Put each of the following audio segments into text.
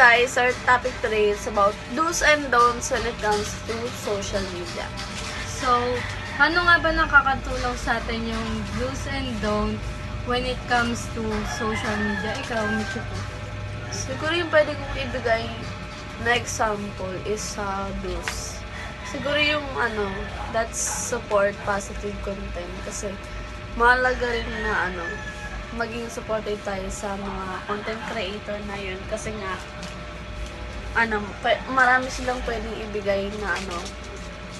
guys, our topic today is about do's and don'ts when it comes to social media. So, ano nga ba nakakatulong sa atin yung do's and don'ts when it comes to social media? Ikaw, Michiko. Siguro yung pwede kong ibigay na example is sa do's. Siguro yung that's support positive content kasi mahalaga rin na maging supportive tayo sa mga content creator na yun kasi nga marami silang pwedeng ibigay na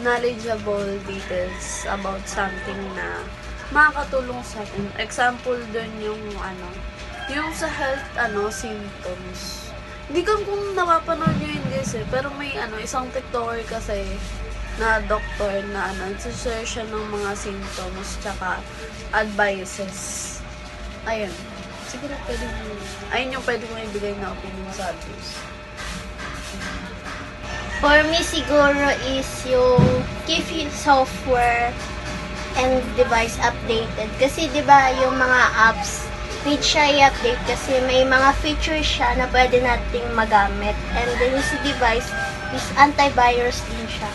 knowledgeable details about something na makakatulong sa atin. Example dun yung yung sa health symptoms. Hindi ko kung napapanood nyo yun guys pero may isang TikToker kasi na doktor na nagsushare siya ng mga symptoms tsaka advices. Ayun. Siguro ayun yung pwede kong ibigay na opinion sa others. For me, siguro is yung keep your software and device updated. Kasi, di ba, yung mga apps, need siya i-update kasi may mga features siya na pwede nating magamit. And then, yung si device is antivirus din siya.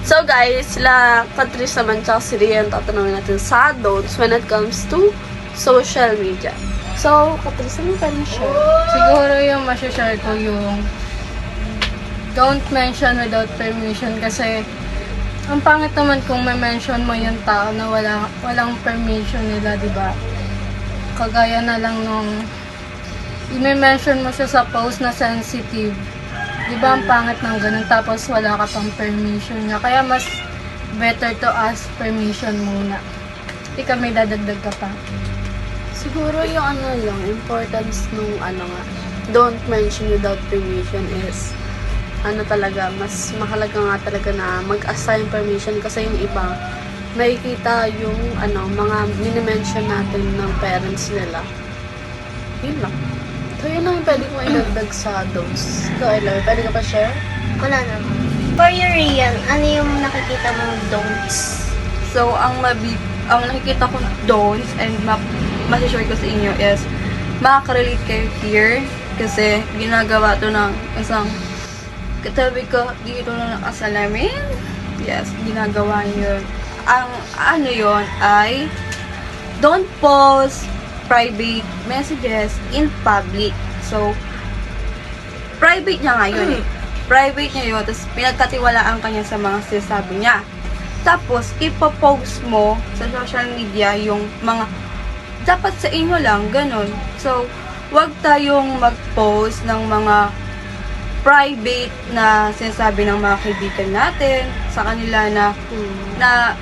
So guys, sila Patrice naman tsaka si Rian tatanungin natin sa don'ts when it comes to social media. So, Patrice, ano pwede share? Siguro yung masashare ko yung don't mention without permission kasi ang pangit naman kung may mention mo yung tao na walang permission nila, di ba? Kagaya na lang nung i-mention mo siya sa post na sensitive. Di ba ang pangit ng ganun tapos wala ka pang permission niya. Kaya mas better to ask permission muna. Hindi ka may dadagdag ka pa. Siguro yung yung importance nung don't mention without permission is talaga, mas mahalaga nga talaga na mag-assign permission kasi yung iba makikita yung mga minimension natin ng parents nila. Yun lang. So yun lang yung pwede kong idagdag sa don'ts. So Ella, pwede ka pa share? Wala naman. For your Rian, ano yung nakikita mong don'ts? So, ang nakikita kong don'ts and masashare ko sa inyo is makaka-relate kayo here kasi ginagawa to ng isang katabi ko dito na nakasalamin. Yes, ginagawa yun. Ang yun ay don't post private messages in public. So, private niya nga yun eh. Private niya yun, tapos pinagkatiwalaan ka niya sa mga sinasabi niya. Tapos, ipopost mo sa social media yung mga dapat sa inyo lang, ganun. So, wag tayong mag-post ng mga private na sinasabi ng mga kaibigan natin sa kanila na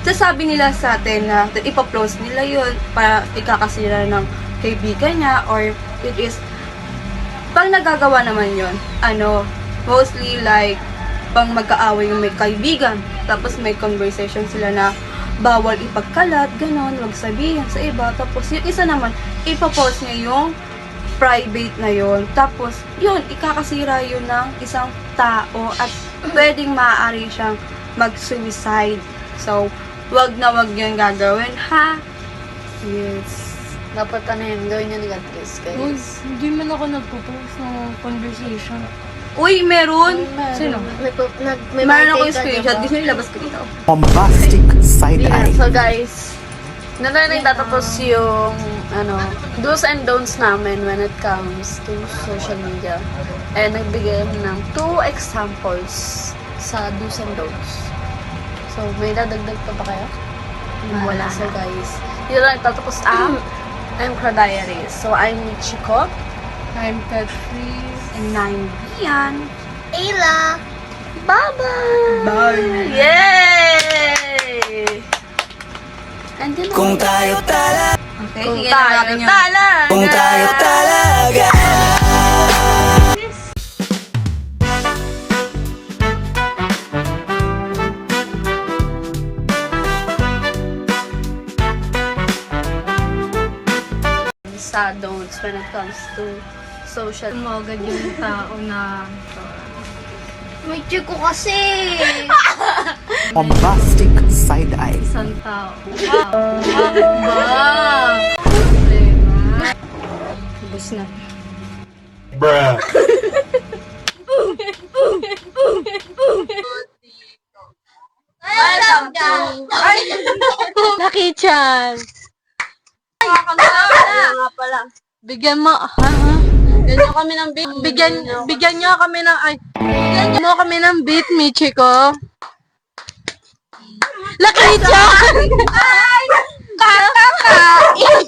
sasabi nila sa atin na ipa-post nila yun para ikakasira ng kaibigan niya or it is pag nagagawa naman yun mostly like pang magkaaway yung may kaibigan tapos may conversation sila na bawal ipagkalat, ganon, wag sabihin sa iba tapos yung isa naman ipa-post niya yung private na yun tapos yun, ikakasira yun ng isang tao at pwedeng maaari siyang mag-suicide. So, wag na wag yun gagawin, ha? Yes. Dapat yun, gawin niya ni Patrice, Uy, guys. hindi man ako nagpo-post ng conversation. Uy, meron! Sino? May Meron akong birthday ka, screenshot. diba? Gusto nyo ilabas ko dito. Bombastic side eye. So guys, na nagtatapos yung do's and don'ts namin when it comes to social media. And nagbigay ng 2 examples sa do's and don'ts. So, may dadagdag pa ba kayo? Wala. So guys, yun lang nagtatapos ang Emcra Diaries. So, I'm Michiko. I'm Patrice. And 9 yan. Ayla! Bye-bye! Bye! Yay! And then, Kung tayo talaga, Okay, kung sige na tayo natin yun. talaga! kung tayo talaga. Sa don'ts when it comes to social Mo agad yung tao na May ko kasi! Bombastic side eye. isang tao. Ba? Ubus na. Bruh. Lucky Chan! Bigyan mo, Bigyan nyo kami ng beat. Bigyan nyo kami ng, bigyan mo kami ng beat, Michiko. Lucky Chan! Ay! Kakakain!